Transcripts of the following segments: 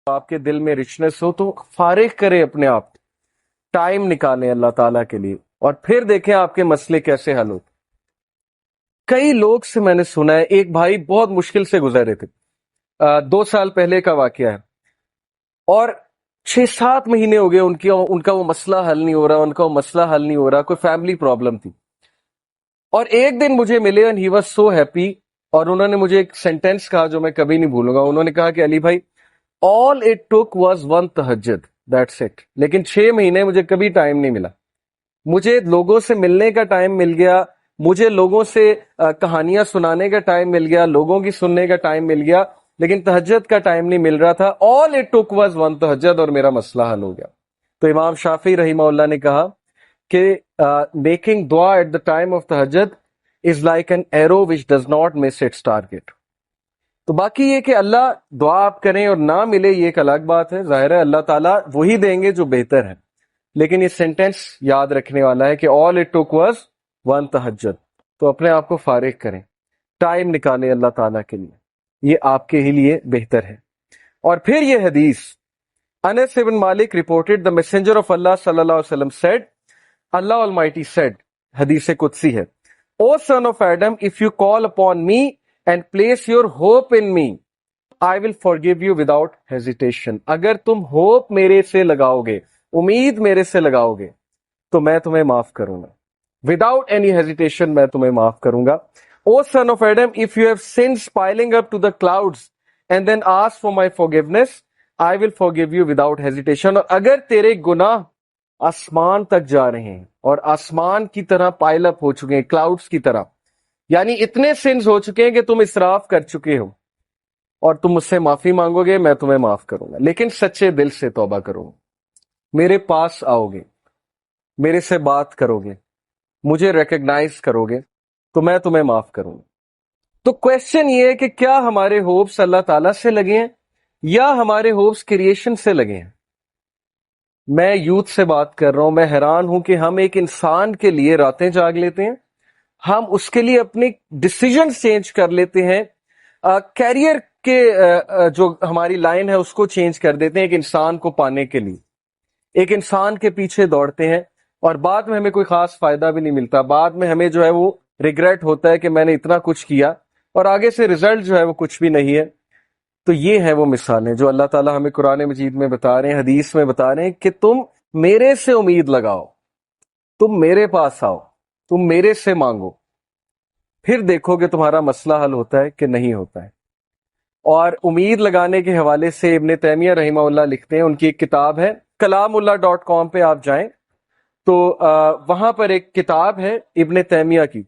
آپ کے دل میں رچنس ہو تو فارغ کریں اپنے آپ، ٹائم نکالیں اللہ تعالیٰ کے لیے، اور پھر دیکھیں آپ کے مسئلے کیسے حل ہوتے۔ کئی لوگ سے میں نے سنا ہے، ایک بھائی بہت مشکل سے گزرے تھے، 2 سال پہلے کا واقعہ ہے، اور 6-7 مہینے ہو گئے ان کا وہ مسئلہ حل نہیں ہو رہا، ان کا وہ مسئلہ حل نہیں ہو رہا، کوئی فیملی پرابلم تھی۔ اور ایک دن مجھے ملے and he was so happy، اور انہوں نے مجھے ایک سینٹینس کہا جو میں کبھی نہیں بھولوں گا۔ انہوں نے کہا کہ علی بھائی all it took was one تہجد، that's it۔ لیکن 6 مہینے مجھے کبھی ٹائم نہیں ملا، مجھے لوگوں سے ملنے کا ٹائم مل گیا، مجھے لوگوں سے کہانیاں سنانے کا ٹائم مل گیا، لوگوں کی سننے کا ٹائم مل گیا، لیکن تہجد کا ٹائم نہیں مل رہا تھا۔ all it took was one تہجد، اور میرا مسئلہ حل ہو گیا۔ تو امام شافعی رحمہ اللہ نے کہا کہ میکنگ دعا ایٹ دا ٹائم آف تہجد is like an arrow which does not miss its target. تو باقی یہ کہ اللہ دعا آپ کریں اور نہ ملے یہ ایک الگ بات ہے، ظاہر ہے اللہ تعالیٰ وہی دیں گے جو بہتر ہے، لیکن یہ سینٹینس یاد رکھنے والا ہے کہ all it took was one تہجد۔ تو اپنے آپ کو فارغ کریں، ٹائم نکالیں اللہ تعالیٰ کے لیے، یہ آپ کے ہی لیے بہتر ہے۔ اور پھر یہ حدیث، انس بن مالک reported the messenger of Allah صلی اللہ علیہ وسلم said، Allah Almighty said، حدیث قدسی ہے، O son of Adam, if you call upon me and place your hope in me, I will forgive you without hesitation۔ اگر تم ہوپ میرے سے لگاؤ گے، امید میرے سے لگاؤ گے، تو میں تمہیں معاف کروں گا۔ Without any hesitation میں تمہیں معاف کروں گا۔ O son of Adam, if you have sins piling up to the clouds and then ask for my forgiveness, I will forgive you without hesitation۔ اور اگر تیرے گناہ آسمان تک جا رہے ہیں اور آسمان کی طرح پائل اپ ہو چکے ہیں، کلاؤڈز کی طرح، یعنی اتنے سنز ہو چکے ہیں کہ تم اسراف کر چکے ہو، اور تم مجھ سے معافی مانگو گے، میں تمہیں معاف کروں گا، لیکن سچے دل سے توبہ کرو، میرے پاس آؤ گے، میرے سے بات کرو گے، مجھے ریکگنائز کرو گے، تو میں تمہیں معاف کروں گا۔ تو کویسچن یہ ہے کہ کیا ہمارے ہوپس اللہ تعالیٰ سے لگے ہیں یا ہمارے ہوپس کریشن سے لگے ہیں؟ میں یوتھ سے بات کر رہا ہوں، میں حیران ہوں کہ ہم ایک انسان کے لیے راتیں جاگ لیتے ہیں، ہم اس کے لیے اپنے ڈیسیجن چینج کر لیتے ہیں، کیریئر کے جو ہماری لائن ہے اس کو چینج کر دیتے ہیں ایک انسان کو پانے کے لیے، ایک انسان کے پیچھے دوڑتے ہیں، اور بعد میں ہمیں کوئی خاص فائدہ بھی نہیں ملتا، بعد میں ہمیں جو ہے وہ ریگریٹ ہوتا ہے کہ میں نے اتنا کچھ کیا اور آگے سے ریزلٹ جو ہے وہ کچھ بھی نہیں ہے۔ تو یہ ہیں وہ مثالیں جو اللہ تعالیٰ ہمیں قرآن مجید میں بتا رہے ہیں، حدیث میں بتا رہے ہیں کہ تم میرے سے امید لگاؤ، تم میرے پاس آؤ، تم میرے سے مانگو، پھر دیکھو کہ تمہارا مسئلہ حل ہوتا ہے کہ نہیں ہوتا ہے۔ اور امید لگانے کے حوالے سے ابن تیمیہ رحمہ اللہ لکھتے ہیں، ان کی ایک کتاب ہے kalamullah.com پہ آپ جائیں تو وہاں پر ایک کتاب ہے ابن تیمیہ کی،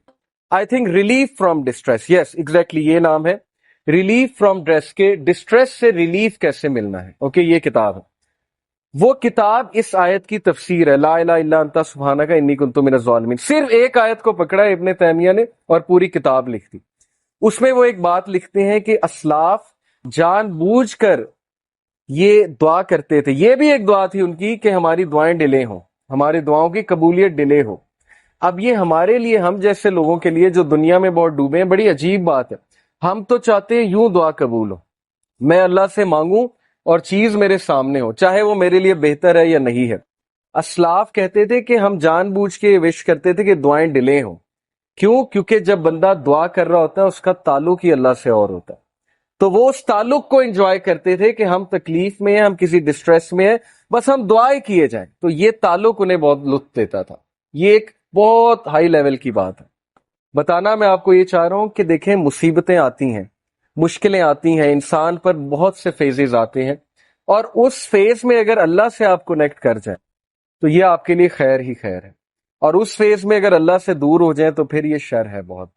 I think relief from distress, yes exactly یہ نام ہے، ریلیف فرام ڈسٹریس، کے ڈسٹریس سے ریلیف کیسے ملنا ہے، اوکے یہ کتاب ہے۔ وہ کتاب اس آیت کی تفسیر ہے، لا الہ الا انت سبحانک انی کنت من الظالمین، صرف ایک آیت کو پکڑا ہے ابن تیمیہ نے اور پوری کتاب لکھ دی۔ اس میں وہ ایک بات لکھتے ہیں کہ اسلاف جان بوجھ کر یہ دعا کرتے تھے، یہ بھی ایک دعا تھی ان کی کہ ہماری دعائیں ڈیلے ہوں، ہماری دعاؤں کی قبولیت ڈیلے ہو۔ اب یہ ہمارے لیے، ہم جیسے لوگوں کے لیے جو دنیا میں بہت ڈوبے ہیں، بڑی عجیب بات ہے۔ ہم تو چاہتے ہیں یوں دعا قبول ہو، میں اللہ سے مانگوں اور چیز میرے سامنے ہو، چاہے وہ میرے لیے بہتر ہے یا نہیں ہے۔ اسلاف کہتے تھے کہ ہم جان بوجھ کے وش کرتے تھے کہ دعائیں ڈیلے ہوں، کیوں؟ کیونکہ جب بندہ دعا کر رہا ہوتا ہے اس کا تعلق ہی اللہ سے اور ہوتا ہے، تو وہ اس تعلق کو انجوائے کرتے تھے کہ ہم تکلیف میں ہیں، ہم کسی ڈسٹریس میں ہیں، بس ہم دعائیں کیے جائیں، تو یہ تعلق انہیں بہت لطف دیتا تھا۔ یہ ایک بہت ہائی لیول کی بات ہے۔ بتانا میں آپ کو یہ چاہ رہا ہوں کہ دیکھیں مصیبتیں آتی ہیں، مشکلیں آتی ہیں، انسان پر بہت سے فیزز آتے ہیں، اور اس فیز میں اگر اللہ سے آپ کنیکٹ کر جائیں تو یہ آپ کے لیے خیر ہی خیر ہے، اور اس فیز میں اگر اللہ سے دور ہو جائیں تو پھر یہ شر ہے بہت۔